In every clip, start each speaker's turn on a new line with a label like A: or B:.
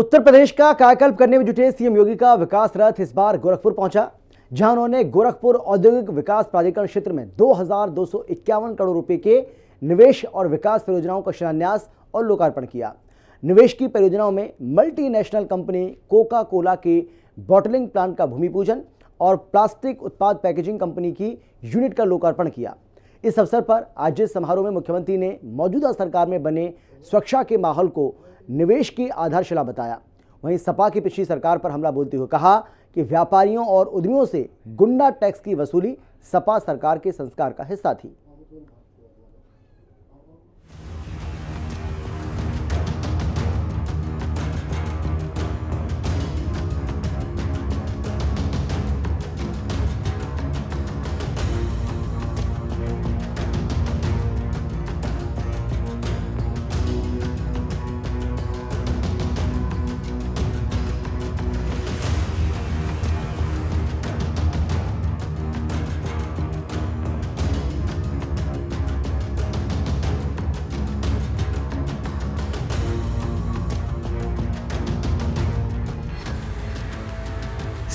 A: उत्तर प्रदेश का कायाकल्प करने में जुटे सीएम योगी का विकास रथ इस बार गोरखपुर पहुंचा, जहां उन्होंने गोरखपुर औद्योगिक विकास प्राधिकरण क्षेत्र में 2251 करोड़ रुपए के निवेश और विकास परियोजनाओं का शिलान्यास और लोकार्पण किया। निवेश की परियोजनाओं में मल्टीनेशनल कंपनी कोका कोला के बॉटलिंग प्लांट का भूमि पूजन और प्लास्टिक उत्पाद पैकेजिंग कंपनी की यूनिट का लोकार्पण किया। इस अवसर पर आयोजित समारोह में मुख्यमंत्री ने मौजूदा सरकार में बने सुरक्षा के माहौल को निवेश की आधारशिला बताया। वहीं सपा की पिछली सरकार पर हमला बोलते हुए कहा कि व्यापारियों और उद्यमियों से गुंडा टैक्स की वसूली सपा सरकार के संस्कार का हिस्सा थी।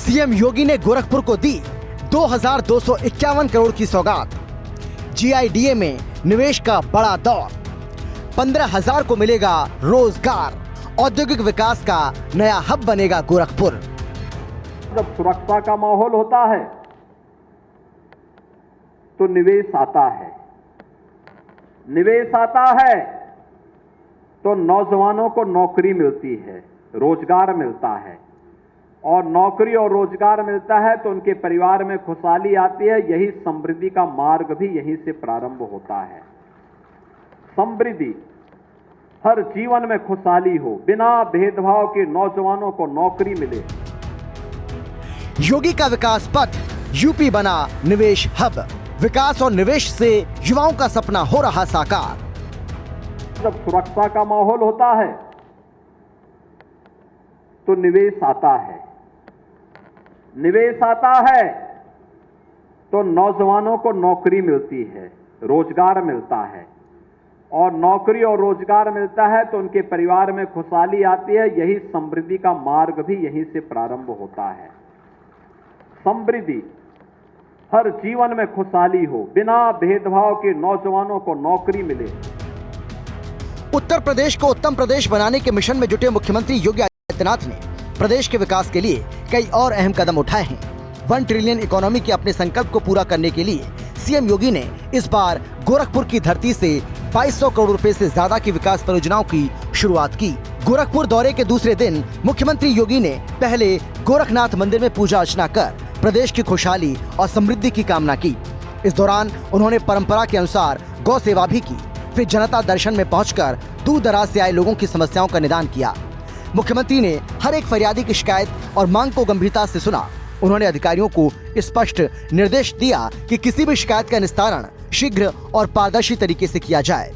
A: सीएम योगी ने गोरखपुर को दी 2251 करोड़ की सौगात। जीआईडीए में निवेश का बड़ा दौर, 15,000 को मिलेगा रोजगार। औद्योगिक विकास का नया हब बनेगा गोरखपुर।
B: जब सुरक्षा का माहौल होता है तो निवेश आता है, निवेश आता है तो नौजवानों को नौकरी मिलती है, रोजगार मिलता है, और नौकरी और रोजगार मिलता है तो उनके परिवार में खुशहाली आती है। यही समृद्धि का मार्ग भी यहीं से प्रारंभ होता है। समृद्धि, हर जीवन में खुशहाली हो, बिना भेदभाव के नौजवानों को नौकरी मिले।
A: योगी का विकास पथ, यूपी बना निवेश हब। विकास और निवेश से युवाओं का सपना हो रहा साकार।
B: जब सुरक्षा का माहौल होता है तो निवेश आता है, निवेश आता है तो नौजवानों को नौकरी मिलती है, रोजगार मिलता है, और नौकरी और रोजगार मिलता है तो उनके परिवार में खुशहाली आती है। यही समृद्धि का मार्ग भी यहीं से प्रारंभ होता है। समृद्धि, हर जीवन में खुशहाली हो, बिना भेदभाव के नौजवानों को नौकरी मिले।
A: उत्तर प्रदेश को उत्तम प्रदेश बनाने के मिशन में जुटे मुख्यमंत्री योगी आदित्यनाथ ने प्रदेश के विकास के लिए कई और अहम कदम उठाए हैं। 1 ट्रिलियन इकोनॉमी के अपने संकल्प को पूरा करने के लिए सीएम योगी ने इस बार गोरखपुर की धरती से 2200 करोड़ रुपए से ज्यादा की विकास परियोजनाओं की शुरुआत की। गोरखपुर दौरे के दूसरे दिन मुख्यमंत्री योगी ने पहले गोरखनाथ मंदिर में पूजा अर्चना कर प्रदेश की खुशहाली और समृद्धि की कामना की। इस दौरान उन्होंने परंपरा के अनुसार गौ सेवा भी की। फिर जनता दर्शन में पहुंचकर दूर दराज से आए लोगों की समस्याओं का निदान किया। मुख्यमंत्री ने हर एक फरियादी की शिकायत और मांग को गंभीरता से सुना। उन्होंने अधिकारियों को स्पष्ट निर्देश दिया कि किसी भी शिकायत का निस्तारण शीघ्र और पारदर्शी तरीके से किया जाए।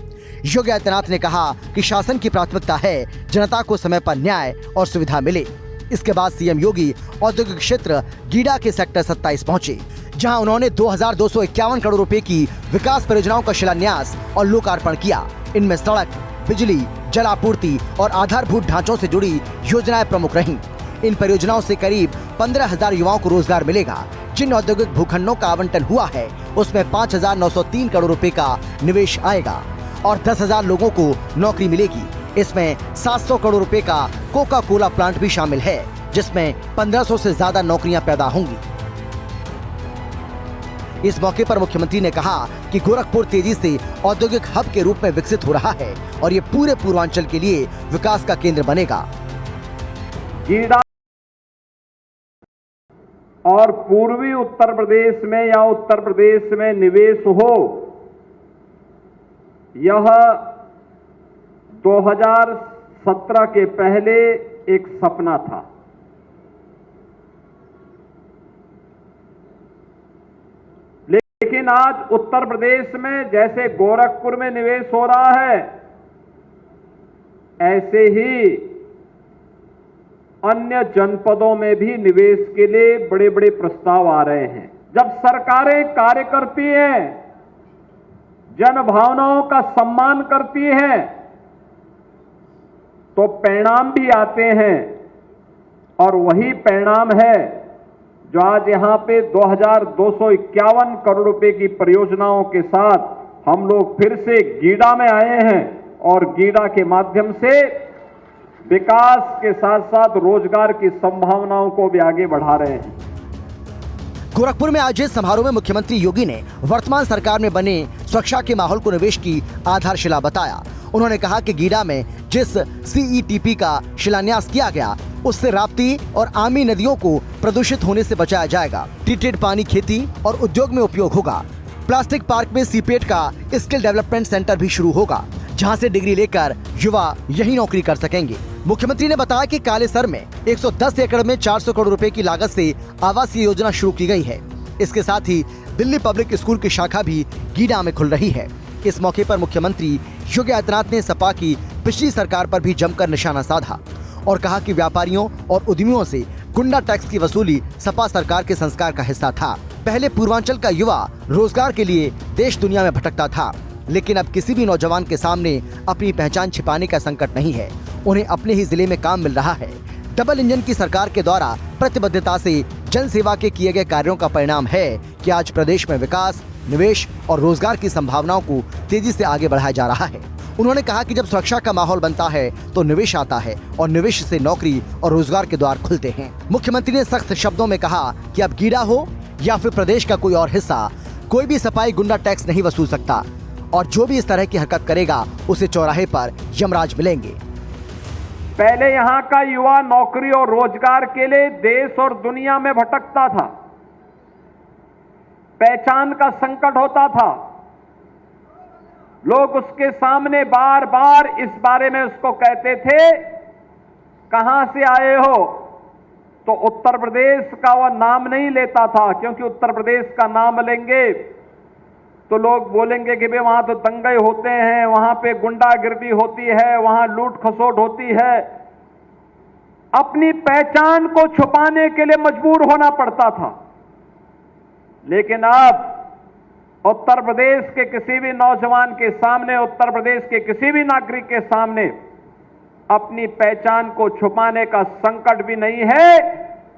A: योगी आदित्यनाथ ने कहा कि शासन की प्राथमिकता है जनता को समय पर न्याय और सुविधा मिले। इसके बाद सीएम योगी औद्योगिक क्षेत्र गीडा के सेक्टर 27 पहुंचे, जहां उन्होंने 2251 करोड़ रुपए की विकास परियोजनाओं का शिलान्यास और लोकार्पण किया। इनमें सड़क, बिजली, जल आपूर्ति और आधारभूत ढांचों से जुड़ी योजनाएं प्रमुख रहीं। इन परियोजनाओं से करीब 15,000 युवाओं को रोजगार मिलेगा। जिन औद्योगिक भूखंडों का आवंटन हुआ है उसमें 5,903 करोड़ रुपए का निवेश आएगा और 10,000 लोगों को नौकरी मिलेगी। इसमें 700 करोड़ रुपए का कोका कोला प्लांट भी शामिल है, जिसमें 1500 से ज्यादा नौकरियां पैदा होंगी। इस मौके पर मुख्यमंत्री ने कहा कि गोरखपुर तेजी से औद्योगिक हब के रूप में विकसित हो रहा है और ये पूरे पूर्वांचल के लिए विकास का केंद्र बनेगा।
B: गीडा और पूर्वी उत्तर प्रदेश में या उत्तर प्रदेश में निवेश हो, यह 2017 के पहले एक सपना था। लेकिन आज उत्तर प्रदेश में जैसे गोरखपुर में निवेश हो रहा है, ऐसे ही अन्य जनपदों में भी निवेश के लिए बड़े बड़े प्रस्ताव आ रहे हैं। जब सरकारें कार्य करती हैं, जन भावनाओं का सम्मान करती हैं, तो परिणाम भी आते हैं और वही परिणाम है जो आज यहां पे 2251 करोड़ रुपए की परियोजनाओं के साथ हम लोग फिर से गीडा में आए हैं और गीडा के माध्यम से विकास के साथ साथ रोजगार की संभावनाओं को भी आगे बढ़ा रहे हैं।
A: गोरखपुर में आयोजित समारोह में मुख्यमंत्री योगी ने वर्तमान सरकार में बने सुरक्षा के माहौल को निवेश की आधारशिला बताया। उन्होंने कहा कि गीडा में जिस CETP का शिलान्यास किया गया उससे राप्ती और आमी नदियों को प्रदूषित होने से बचाया जाएगा। ट्रीटेड पानी खेती और उद्योग में उपयोग होगा। प्लास्टिक पार्क में सीपेट का स्किल डेवलपमेंट सेंटर भी शुरू होगा, जहां से डिग्री लेकर युवा यही नौकरी कर सकेंगे। मुख्यमंत्री ने बताया कि कालेसर में 110 एकड़ में 400 करोड़ रुपए की लागत से आवासीय योजना शुरू की गई है। इसके साथ ही दिल्ली पब्लिक स्कूल की शाखा भी गीडा में खुल रही है। इस मौके पर मुख्यमंत्री योगी आदित्यनाथ ने सपा की पिछली सरकार पर भी जमकर निशाना साधा और कहा कि व्यापारियों और उद्यमियों से गुंडा टैक्स की वसूली सपा सरकार के संस्कार का हिस्सा था। पहले पूर्वांचल का युवा रोजगार के लिए देश दुनिया में भटकता था, लेकिन अब किसी भी नौजवान के सामने अपनी पहचान छिपाने का संकट नहीं है। उन्हें अपने ही जिले में काम मिल रहा है। डबल इंजन की सरकार के द्वारा प्रतिबद्धता से जन सेवा के किए गए कार्यों का परिणाम है कि आज प्रदेश में विकास, निवेश और रोजगार की संभावनाओं को तेजी से आगे बढ़ाया जा रहा है। उन्होंने कहा कि जब सुरक्षा का माहौल बनता है तो निवेश आता है और निवेश से नौकरी और रोजगार के द्वार खुलते हैं। मुख्यमंत्री ने सख्त शब्दों में कहा कि अब गीडा हो या फिर प्रदेश का कोई और हिस्सा, कोई भी सफाई गुंडा टैक्स नहीं वसूल सकता और जो भी इस तरह की हरकत करेगा उसे चौराहे पर यमराज मिलेंगे।
B: पहले यहां का युवा नौकरी और रोजगार के लिए देश और दुनिया में भटकता था, पहचान का संकट होता था। लोग उसके सामने बार बार इस बारे में उसको कहते थे, कहां से आए हो, तो उत्तर प्रदेश का वह नाम नहीं लेता था, क्योंकि उत्तर प्रदेश का नाम लेंगे तो लोग बोलेंगे कि भाई वहां तो दंगे होते हैं, वहां पे गुंडागिर्दी होती है, वहां लूट खसोट होती है। अपनी पहचान को छुपाने के लिए मजबूर होना पड़ता था। लेकिन अब उत्तर प्रदेश के किसी भी नौजवान के सामने, उत्तर प्रदेश के किसी भी नागरिक के सामने अपनी पहचान को छुपाने का संकट भी नहीं है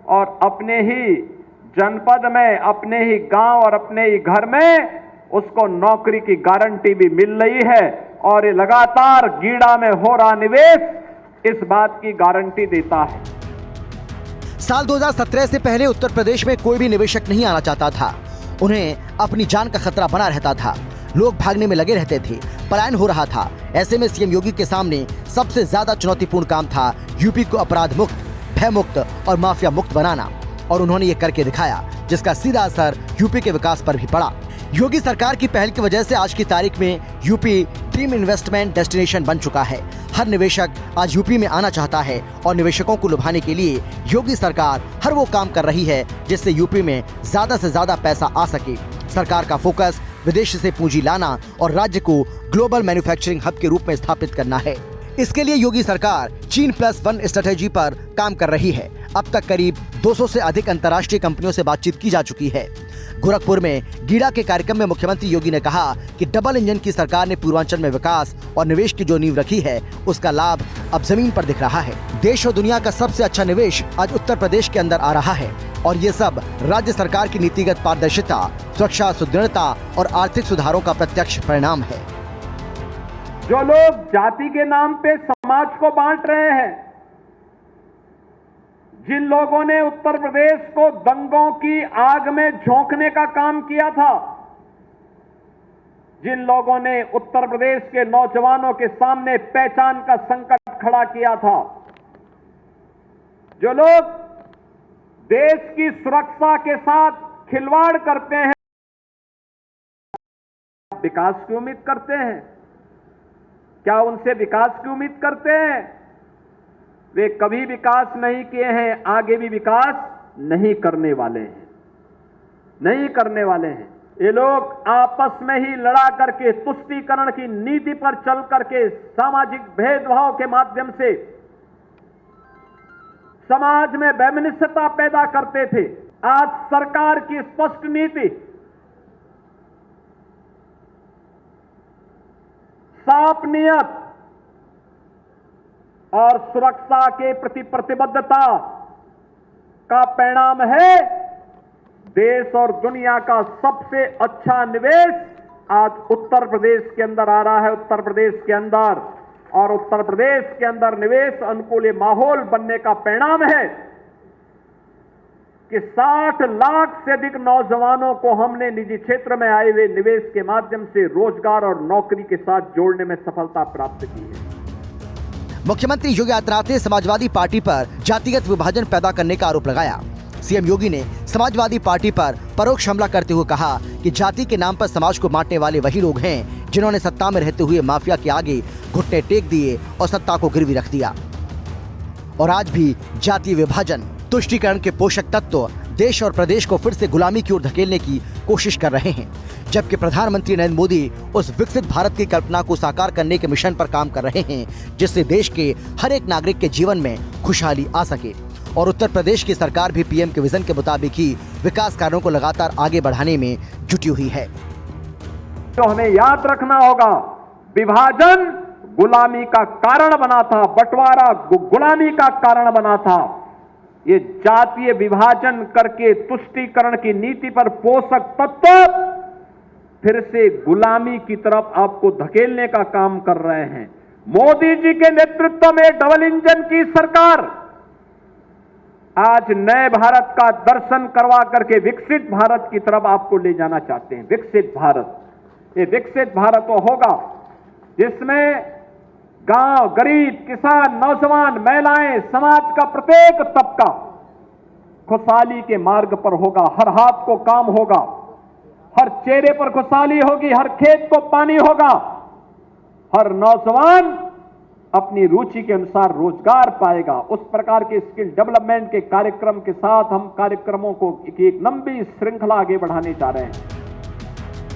B: और अपने ही जनपद में, अपने ही गांव और अपने ही घर में उसको नौकरी की गारंटी भी मिल रही है और ये लगातार गीडा में हो रहा निवेश इस बात की गारंटी देता है।
A: साल 2017 से पहले उत्तर प्रदेश में कोई भी निवेशक नहीं आना चाहता था। उन्हें अपनी जान का खतरा बना रहता था। लोग भागने में लगे रहते थे, पलायन हो रहा था। ऐसे में सीएम योगी के सामने सबसे ज्यादा चुनौतीपूर्ण काम था यूपी को अपराध मुक्त, भय मुक्त और माफिया मुक्त बनाना, और उन्होंने ये करके दिखाया, जिसका सीधा असर यूपी के विकास पर भी पड़ा। योगी सरकार की पहल की वजह से आज की तारीख में यूपी ड्रीम इन्वेस्टमेंट डेस्टिनेशन बन चुका है। हर निवेशक आज यूपी में आना चाहता है और निवेशकों को लुभाने के लिए योगी सरकार हर वो काम कर रही है जिससे यूपी में ज्यादा से ज्यादा पैसा आ सके। सरकार का फोकस विदेश से पूंजी लाना और राज्य को ग्लोबल मैन्युफैक्चरिंग हब के रूप में स्थापित करना है। इसके लिए योगी सरकार China+1 स्ट्रेटेजी पर काम कर रही है। अब तक करीब 200 से अधिक अंतर्राष्ट्रीय कंपनियों से बातचीत की जा चुकी है। गोरखपुर में गीडा के कार्यक्रम में मुख्यमंत्री योगी ने कहा कि डबल इंजन की सरकार ने पूर्वांचल में विकास और निवेश की जो नींव रखी है उसका लाभ अब जमीन पर दिख रहा है। देश और दुनिया का सबसे अच्छा निवेश आज उत्तर प्रदेश के अंदर आ रहा है और ये सब राज्य सरकार की नीतिगत पारदर्शिता, सुरक्षा, सुदृढ़ता और आर्थिक सुधारों का प्रत्यक्ष परिणाम है।
B: जो लोग जाति के नाम पे समाज को बांट रहे हैं, जिन लोगों ने उत्तर प्रदेश को दंगों की आग में झोंकने का काम किया था, जिन लोगों ने उत्तर प्रदेश के नौजवानों के सामने पहचान का संकट खड़ा किया था, जो लोग देश की सुरक्षा के साथ खिलवाड़ करते हैं, विकास की उम्मीद करते हैं, क्या उनसे विकास की उम्मीद करते हैं? वे कभी विकास नहीं किए हैं, आगे भी विकास नहीं करने वाले हैं, नहीं करने वाले हैं। ये लोग आपस में ही लड़ा करके, तुष्टीकरण की नीति पर चल करके, सामाजिक भेदभाव के माध्यम से समाज में वैमनस्यता पैदा करते थे। आज सरकार की स्पष्ट नीति, साफ नियत और सुरक्षा के प्रति प्रतिबद्धता का परिणाम है देश और दुनिया का सबसे अच्छा निवेश आज उत्तर प्रदेश के अंदर आ रहा है। उत्तर प्रदेश के अंदर और उत्तर प्रदेश के अंदर निवेश अनुकूल माहौल बनने का परिणाम है कि 60 लाख से अधिक नौजवानों को हमने निजी क्षेत्र में आए हुए निवेश के माध्यम से रोजगार और नौकरी के साथ जोड़ने में सफलता प्राप्त की है।
A: मुख्यमंत्री योगी आदित्यनाथ ने समाजवादी पार्टी पर जातिगत विभाजन पैदा करने का आरोप लगाया। सीएम योगी ने समाजवादी पार्टी पर परोक्ष हमला करते हुए कहा कि जाति के नाम पर समाज को बांटने वाले वही लोग हैं जिन्होंने सत्ता में रहते हुए माफिया के आगे घुटने टेक दिए और सत्ता को गिरवी रख दिया। और आज भी जातीय विभाजन, तुष्टीकरण के पोषक तत्व देश और प्रदेश को फिर से गुलामी की ओर धकेलने की कोशिश कर रहे हैं, जबकि प्रधानमंत्री नरेंद्र मोदी उस विकसित भारत की कल्पना को साकार करने के मिशन पर काम कर रहे हैं जिससे देश के हर एक नागरिक के जीवन में खुशहाली आ सके। और उत्तर प्रदेश की सरकार भी पीएम के विजन के मुताबिक ही विकास कार्यों को लगातार आगे बढ़ाने में जुटी हुई है।
B: तो हमें याद रखना होगा, विभाजन गुलामी का कारण बना था, बंटवारा गुलामी का कारण बना था। ये जातीय विभाजन करके तुष्टीकरण की नीति पर पोषक तत्व फिर से गुलामी की तरफ आपको धकेलने का काम कर रहे हैं। मोदी जी के नेतृत्व में डबल इंजन की सरकार आज नए भारत का दर्शन करवा करके विकसित भारत की तरफ आपको ले जाना चाहते हैं। विकसित भारत, ये विकसित भारत वो होगा जिसमें गांव, गरीब, किसान, नौजवान, महिलाएं, समाज का प्रत्येक तबका खुशहाली के मार्ग पर होगा। हर हाथ को काम होगा, हर चेहरे पर खुशहाली होगी, हर खेत को पानी होगा, हर नौजवान अपनी रुचि के अनुसार रोजगार पाएगा। उस प्रकार के स्किल डेवलपमेंट के कार्यक्रम के साथ हम कार्यक्रमों को एक लंबी श्रृंखला आगे बढ़ाने जा रहे हैं।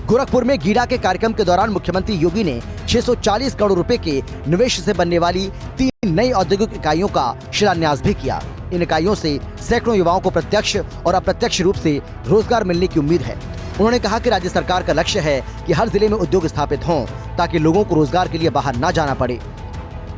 A: गोरखपुर में गीडा के कार्यक्रम के दौरान मुख्यमंत्री योगी ने 640 करोड़ रुपए के निवेश से बनने वाली 3 नई औद्योगिक इकाइयों का शिलान्यास भी किया। इन इकाइयों से सैकड़ों युवाओं को प्रत्यक्ष और अप्रत्यक्ष रूप से रोजगार मिलने की उम्मीद है। उन्होंने कहा कि राज्य सरकार का लक्ष्य है कि हर जिले में उद्योग स्थापित हों ताकि लोगों को रोजगार के लिए बाहर न जाना पड़े।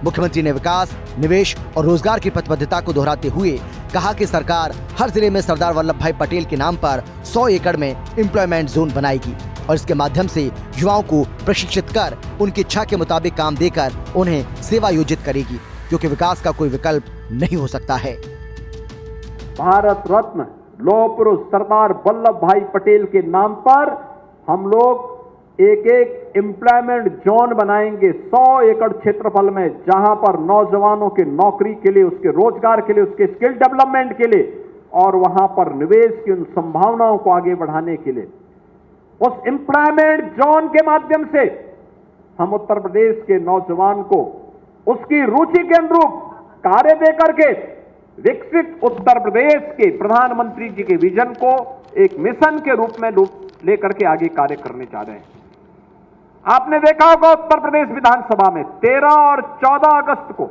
A: मुख्यमंत्री ने विकास, निवेश और रोजगार की प्रतिबद्धता को दोहराते हुए कहा कि सरकार हर जिले में सरदार वल्लभ भाई पटेल के नाम पर 100 एकड़ में एम्प्लॉयमेंट जोन बनाएगी और इसके माध्यम से युवाओं को प्रशिक्षित कर उनकी इच्छा के मुताबिक काम देकर उन्हें सेवा योजित करेगी, क्योंकि विकास का कोई विकल्प नहीं हो सकता है।
B: भारत रत्न लौह पुरुष सरदार वल्लभ भाई पटेल के नाम पर हम लोग एक एक एम्प्लॉयमेंट जोन बनाएंगे 100 एकड़ क्षेत्रफल में, जहां पर नौजवानों के नौकरी के लिए, उसके रोजगार के लिए, उसके स्किल डेवलपमेंट के लिए और वहां पर निवेश की उन संभावनाओं को आगे बढ़ाने के लिए उस एम्प्लॉयमेंट जोन के माध्यम से हम उत्तर प्रदेश के नौजवान को उसकी रुचि के अनुरूप कार्य दे करके विकसित उत्तर प्रदेश के प्रधानमंत्री जी के विजन को एक मिशन के रूप में लेकर के आगे कार्य करने जा रहे हैं। आपने देखा होगा उत्तर प्रदेश विधानसभा में 13 और 14 अगस्त को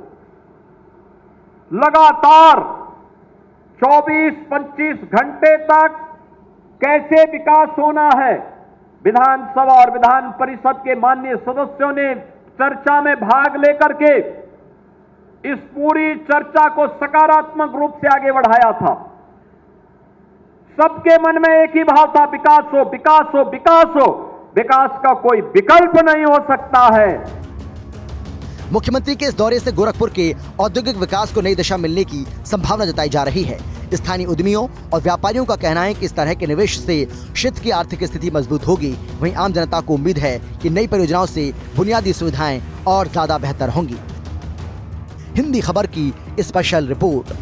B: लगातार 24-25 घंटे तक कैसे विकास होना है, विधानसभा और विधान परिषद के माननीय सदस्यों ने चर्चा में भाग लेकर के इस पूरी चर्चा को सकारात्मक रूप से आगे बढ़ाया था। सबके मन में एक ही भाव था, विकास हो, विकास हो, विकास हो। विकास का कोई विकल्प नहीं हो सकता है।
A: मुख्यमंत्री के इस दौरे से गोरखपुर के औद्योगिक विकास को नई दिशा मिलने की संभावना जताई जा रही है। स्थानीय उद्यमियों और व्यापारियों का कहना है कि इस तरह के निवेश से क्षेत्र की आर्थिक स्थिति मजबूत होगी। वहीं आम जनता को उम्मीद है कि नई परियोजनाओं से बुनियादी सुविधाएं और ज्यादा बेहतर होंगी। हिंदी खबर की स्पेशल रिपोर्ट।